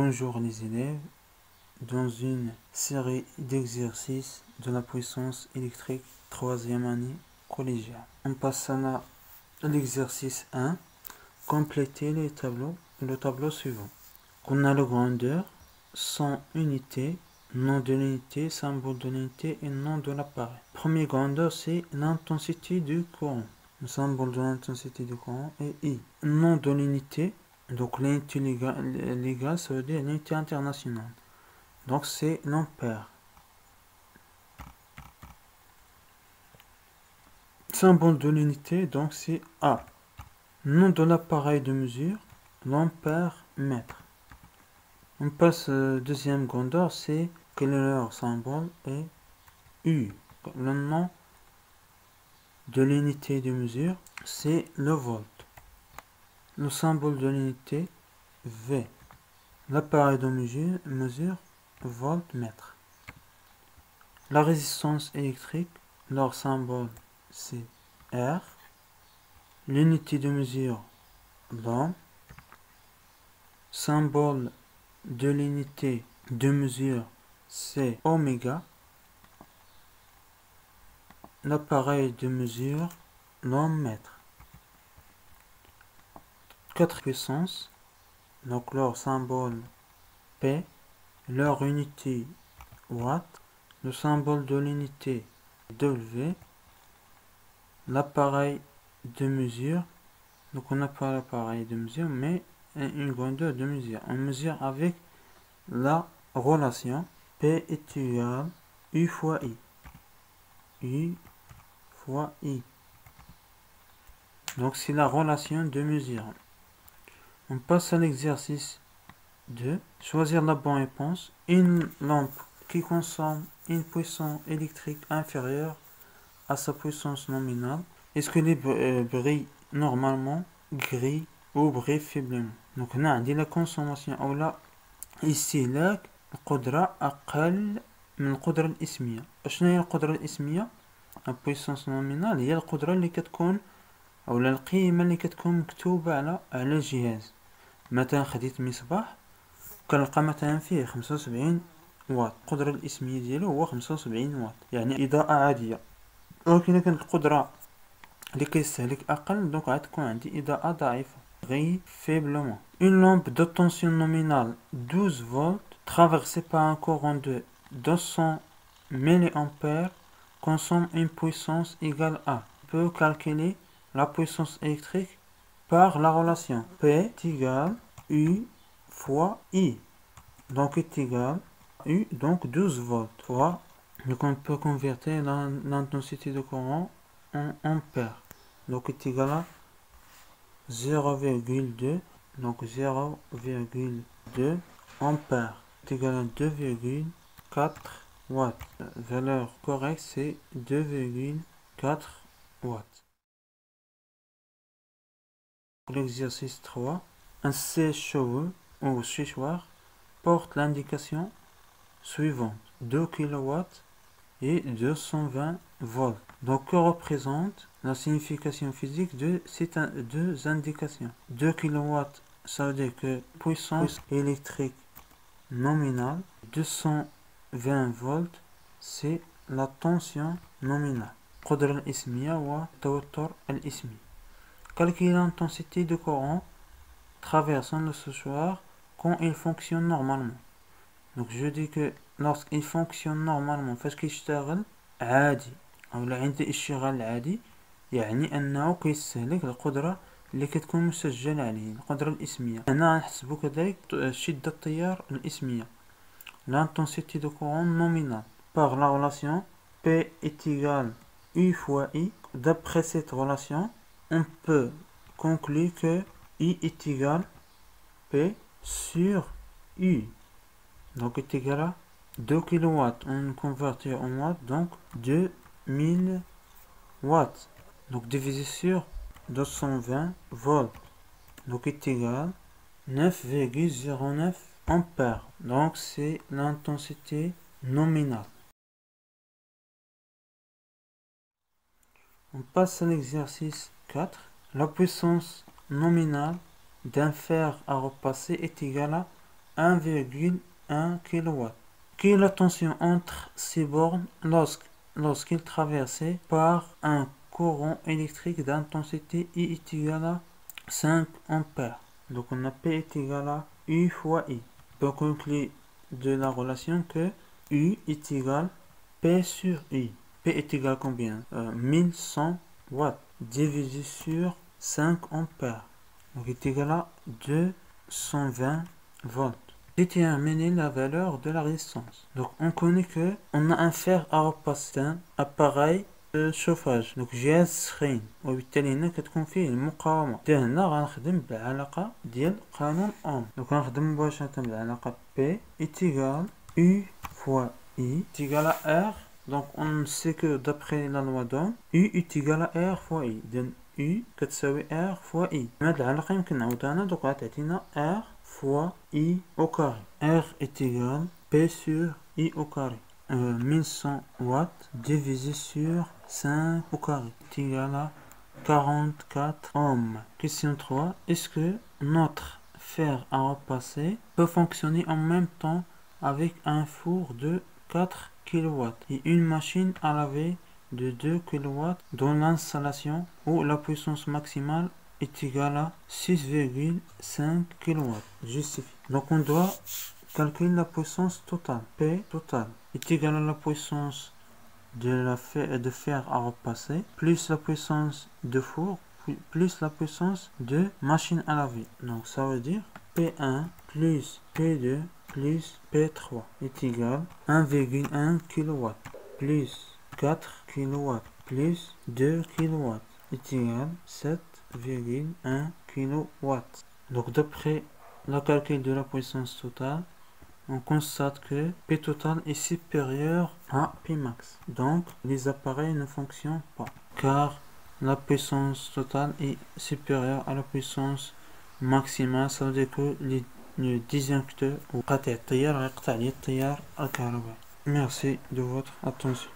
Bonjour les élèves, dans une série d'exercices de la puissance électrique 3e année collégiale. On passe à l'exercice 1, compléter le tableau suivant. On a la grandeur, son unité, nom de l'unité, symbole de l'unité et nom de l'appareil. Première grandeur, c'est l'intensité du courant. Le symbole de l'intensité du courant est I. Nom de l'unité, donc l'unité légale, ça veut dire l'unité internationale. Donc c'est l'ampère. Symbole de l'unité, donc c'est A. Nom de l'appareil de mesure, l'ampère mètre. On passe deuxième grandeur, c'est quel est leur symbole est U. Le nom de l'unité de mesure, c'est le volt. Le symbole de l'unité, V. L'appareil de mesure, voltmètre. La résistance électrique, leur symbole, c'est R. L'unité de mesure, l'ohm. Symbole de l'unité de mesure, c'est oméga. L'appareil de mesure, l'ohm-mètre. 4 puissances, donc leur symbole P, leur unité watt, le symbole de l'unité W, l'appareil de mesure, donc on n'a pas l'appareil de mesure, mais une grandeur de mesure. On mesure avec la relation P est égal U fois I. U fois I. Donc c'est la relation de mesure. On passe à l'exercice 2. Choisir la bonne réponse. Une lampe qui consomme une puissance électrique inférieure à sa puissance nominale. Est-ce que les brille normalement, gris ou brille faiblement? Donc on a dit la consommation ou la استهلاك القدرة أقل من القدرة الإسمية. شنو هي القدرة الإسمية؟ البويسونس نومينال هي القدرة اللي كتكون أو القيمة اللي كتكون مكتوبة على الجهاز. مثلا خديت مصباح كنلقى مثلا فيه 75 واط، القدرة الإسمية ديالو هو 75 واط، يعني إضاءة عادية. ولكن إذا كانت القدرة اللي كيستهلك أقل دونك غتكون عندي إضاءة ضعيفة. Brille faiblement. Une lampe de tension nominale 12 volts traversée par un courant de 200 mA consomme une puissance égale à. On peut calculer la puissance électrique par la relation P est égal U fois I. Donc est égal U, donc 12 volts fois. Donc on peut convertir l'intensité de courant en ampères. Donc est égal à 0,2, donc 0,2 ampères est égal à 2,4 watts. La valeur correcte c'est 2,4 watts. Pour l'exercice 3, un sèche-cheveux ou séchoir porte l'indication suivante 2 kW et 220 volts. Donc que représente la signification physique de ces deux indications? 2 kW, ça veut dire que puissance électrique nominale. 220 volts, c'est la tension nominale. القدرة الإسمية والتوتر الإسمي. Calculer l'intensité de courant traversant le séchoir quand il fonctionne normalement. Donc je dis que lorsqu'il fonctionne normalement فاش كيشتغل عادي او عند الاشتغال العادي يعني انه كيستهلك القدرة اللي كتكون مسجل عليه، القدرة الاسمية. هنا غنحسبو كذلك شدة التيار الاسمية، l'intensité de courant nominale par la relation P est égal U fois I. D'après cette relation on peut conclure que I est égal P sur U. Donc est égal à 2 kW, on convertit en watts, donc 2000 watts. Donc divisé sur 220 volts. Donc est égal à 9,09 ampères. Donc c'est l'intensité nominale. On passe à l'exercice 4. La puissance nominale d'un fer à repasser est égale à 1,1 kW. Quelle est la tension entre ces bornes lorsqu'il est traversé par un courant électrique d'intensité I est égal à 5 ampères. Donc on a P est égal à U fois I. On peut conclure de la relation que U est égal P sur I. P est égal à combien? 1100 watts divisé sur 5 ampères. Donc il est égal à 220 volts. Déterminer la valeur de la résistance. Donc on connaît que on a un fer à repasser un appareil de chauffage. Donc جهاز سخين وبالتالي هنا كتكون فيه المقاومة. هنا غنخدم بالعلاقة ديال قانون اوم. Donc غنخدم مباشرة بالعلاقة P est égal U fois I est égal à R. Donc on sait que d'après la loi d'Ohm U est égal à R fois I. Donc U كتساوي R fois I. هاد العلاقة يمكن نعوضها هنا. donc غتعطينا R fois I au carré. R est égal P sur I au carré. 1100 watts divisé sur 5 au carré est égal à 44 ohms. Question 3. Est-ce que notre fer à repasser peut fonctionner en même temps avec un four de 4 kW et une machine à laver de 2 kW dans l'installation où la puissance maximale est égale à 6,5 kW. Justifie. Donc on doit calculer la puissance totale. P totale est égale à la puissance de fer à repasser plus la puissance de four plus la puissance de machine à laver. Donc ça veut dire P1 plus P2 plus P3 est égal à 1,1 kW plus 4 kW plus 2 kW est égal à 7,1 kW. Donc d'après le calcul de la puissance totale, on constate que P total est supérieur à P max. Donc les appareils ne fonctionnent pas car la puissance totale est supérieure à la puissance maximale. Ça veut dire que le disjoncteur ou قاطع التيار غيقطع لي التيار الكهربائي. Merci de votre attention.